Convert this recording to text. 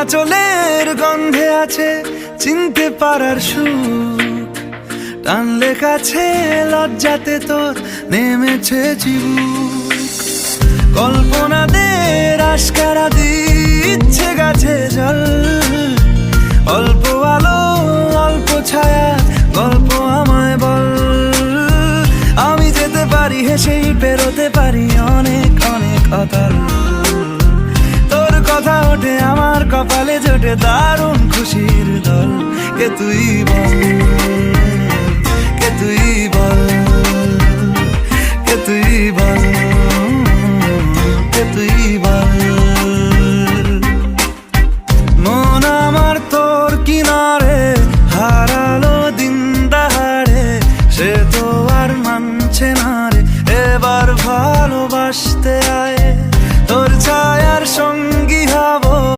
আঁচলের গন্ধে আছে চিনতে পারার সুখ, টানলে কাছে লজ্জাতে তোর নেমেছে চিবুক। কল্পনাদের আশকারা দিচ্ছে গাছে জল, অল্প আলো অল্প ছায়া গল্প আমায় বল। আমি যেতে পারি হেসেই পেরোতে পারি অনেক অনেক অতল। তোর কথা ওঠে আমার কপালে জোটে দারুণ খুশির দল। কে তুই বল, কে তুই বল, কে তুই বল।